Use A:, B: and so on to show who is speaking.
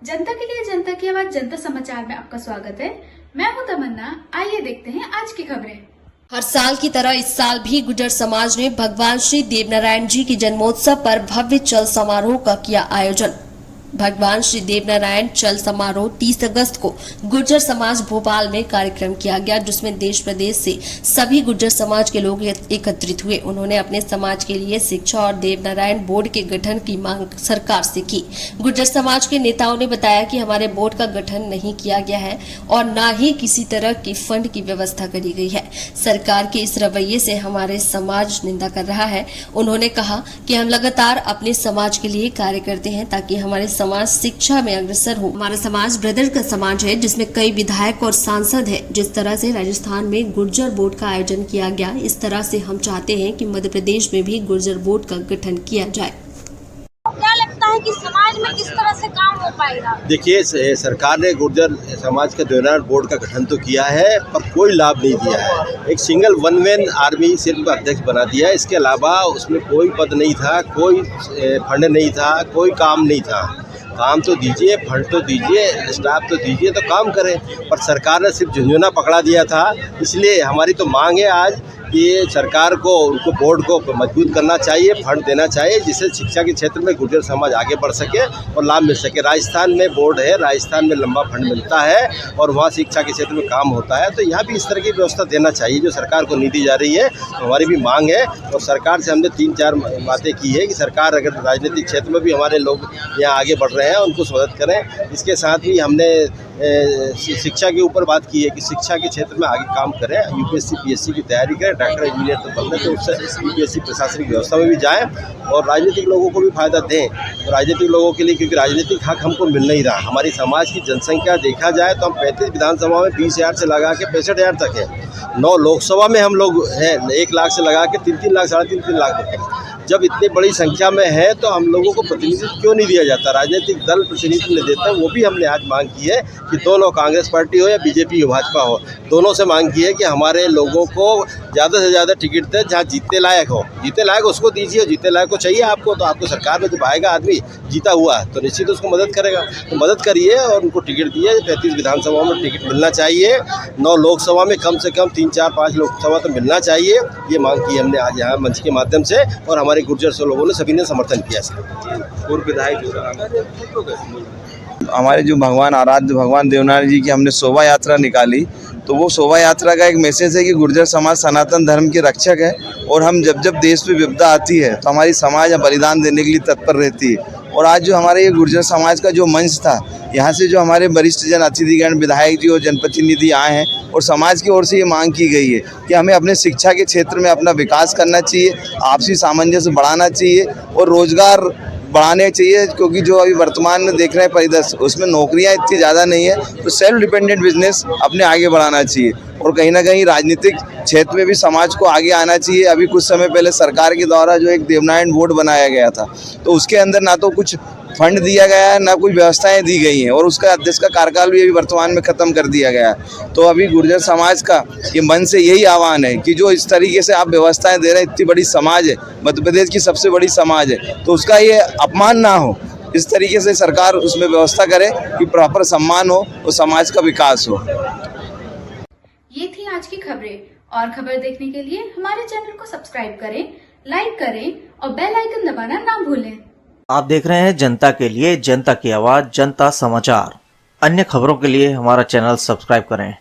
A: जनता के लिए जनता की आवाज जनता समाचार में आपका स्वागत है। मैं हूं तमन्ना। आइए देखते हैं आज की खबरें।
B: हर साल की तरह इस साल भी गुर्जर समाज ने भगवान श्री देवनारायण जी के जन्मोत्सव पर भव्य चल समारोह का किया आयोजन। भगवान श्री देवनारायण चल समारोह 30 अगस्त को गुर्जर समाज भोपाल में कार्यक्रम किया गया, जिसमें देश प्रदेश से सभी गुर्जर समाज के लोग एकत्रित हुए। उन्होंने अपने समाज के लिए शिक्षा और देवनारायण बोर्ड के गठन की मांग सरकार से की। गुर्जर समाज के नेताओं ने बताया कि हमारे बोर्ड का गठन नहीं किया गया है और न ही किसी तरह की फंड की व्यवस्था करी गई है। सरकार के इस रवैये से हमारे समाज निंदा कर रहा है। उन्होंने कहा कि हम लगातार अपने समाज के लिए कार्य करते हैं ताकि हमारे समाज शिक्षा में अग्रसर हो। हमारा समाज ब्रदर का समाज है, जिसमें कई विधायक और सांसद हैं। जिस तरह से राजस्थान में गुर्जर बोर्ड का आयोजन किया गया, इस तरह से हम चाहते हैं कि मध्य प्रदेश में भी गुर्जर बोर्ड का गठन किया जाए।
C: क्या लगता है कि समाज में किस तरह से काम हो पाएगा?
D: देखिए, सरकार ने गुर्जर समाज का देवनारायण बोर्ड का गठन तो किया है, पर कोई लाभ नहीं दिया है। एक सिंगल वन मैन आर्मी सिर्फ अध्यक्ष बना दिया है। इसके अलावा उसमें कोई पद नहीं था, कोई फंड नहीं था, कोई काम नहीं था। काम तो दीजिए, फंड तो दीजिए, स्टाफ तो दीजिए, तो काम करें। पर सरकार ने सिर्फ झुंझुना पकड़ा दिया था। इसलिए हमारी तो मांग है आज कि सरकार को उनको बोर्ड को मजबूत करना चाहिए, फंड देना चाहिए, जिससे शिक्षा के क्षेत्र में गुर्जर समाज आगे बढ़ सके और लाभ मिल सके। राजस्थान में बोर्ड है, राजस्थान में लंबा फंड मिलता है और वहाँ शिक्षा के क्षेत्र में काम होता है, तो यहाँ भी इस तरह की व्यवस्था देना चाहिए जो सरकार को नहीं दी जा रही है। तो हमारी भी मांग है और सरकार से हमने 3-4 बातें की है कि सरकार अगर राजनीतिक क्षेत्र में भी हमारे लोग यहाँ आगे बढ़ रहे हैं उनको मदद करें। इसके साथ ही हमने शिक्षा के ऊपर बात की है कि शिक्षा के क्षेत्र में आगे काम करें, यूपीएससी पीएससी की तैयारी करें, डॉक्टर इंजीनियर तो बनने, तो उससे यूपीएससी प्रशासनिक व्यवस्था में भी जाएं और राजनीतिक लोगों को भी फायदा दें। तो राजनीतिक लोगों के लिए, क्योंकि राजनीतिक हक हमको मिल नहीं रहा। हमारी समाज की जनसंख्या देखा जाए तो हम 35 विधानसभा में 20,000 से लगा के 65,000 तक है। 9 लोकसभा में हम लोग हैं 1 लाख से लगा के 3-3 लाख, 3.5 लाख तक है। जब इतनी बड़ी संख्या में है तो हम लोगों को प्रतिनिधित्व क्यों नहीं दिया जाता? राजनीतिक दल प्रतिनिधित्व नहीं देते। वो भी हमने आज मांग की है कि दोनों, कांग्रेस पार्टी हो या बीजेपी हो, भाजपा हो, दोनों से मांग की है कि हमारे लोगों को ज़्यादा से ज़्यादा टिकट दें। जहाँ जीतने लायक हो, जीतने लायक उसको दीजिए। जीतने लायक को चाहिए आपको, तो आपको सरकार में जब आएगा आदमी जीता हुआ तो निश्चित उसको मदद करेगा। तो मदद करिए और उनको टिकट दिए। 35 विधानसभा में टिकट मिलना चाहिए, 9 लोकसभा में कम से कम 3-4-5 लोकसभा तो मिलना चाहिए। ये मांग की हमने आज यहाँ मंच के माध्यम से, और हमारे गुर्जर से लोगों ने सभी ने समर्थन किया। पूर्व विधायक
E: हमारे जो भगवान आराध्य भगवान देवनारायण जी की हमने शोभा यात्रा निकाली, तो वो शोभा यात्रा का एक मैसेज है कि गुर्जर समाज सनातन धर्म के रक्षक है और हम जब जब देश में विपदा आती है तो हमारी समाज बलिदान देने के लिए तत्पर रहती है। और आज जो हमारे ये गुर्जर समाज का जो मंच था, यहाँ से जो हमारे वरिष्ठ जन अतिथिगण, विधायक जी और जनप्रतिनिधि आए हैं और समाज की ओर से ये मांग की गई है कि हमें अपने शिक्षा के क्षेत्र में अपना विकास करना चाहिए, आपसी सामंजस्य बढ़ाना चाहिए और रोजगार बढ़ाने चाहिए। क्योंकि जो अभी वर्तमान में देख रहे हैं परिदृश्य, उसमें नौकरियां इतनी ज़्यादा नहीं है, तो सेल्फ डिपेंडेंट बिजनेस अपने आगे बढ़ाना चाहिए और कहीं ना कहीं राजनीतिक क्षेत्र में भी समाज को आगे आना चाहिए। अभी कुछ समय पहले सरकार के द्वारा जो एक देवनारायण बोर्ड बनाया गया था, तो उसके अंदर ना तो कुछ फंड दिया गया है, ना कोई व्यवस्थाएं दी गई हैं और उसका अध्यक्ष का कार्यकाल भी अभी वर्तमान में ख़त्म कर दिया गया है। तो अभी गुर्जर समाज का ये मन से यही आह्वान है कि जो इस तरीके से आप व्यवस्थाएं दे रहे हैं, इतनी बड़ी समाज है, मध्य प्रदेश की सबसे बड़ी समाज है, तो उसका ये अपमान ना हो। इस तरीके से सरकार उसमें व्यवस्था करे कि प्रॉपर सम्मान हो और समाज का विकास हो।
A: ये थी आज की खबरें, और खबर देखने के लिए हमारे चैनल को सब्सक्राइब करें, लाइक करें और बेल आइकन दबाना ना भूलें।
F: आप देख रहे हैं जनता के लिए जनता की आवाज जनता समाचार। अन्य खबरों के लिए हमारा चैनल सब्सक्राइब करें।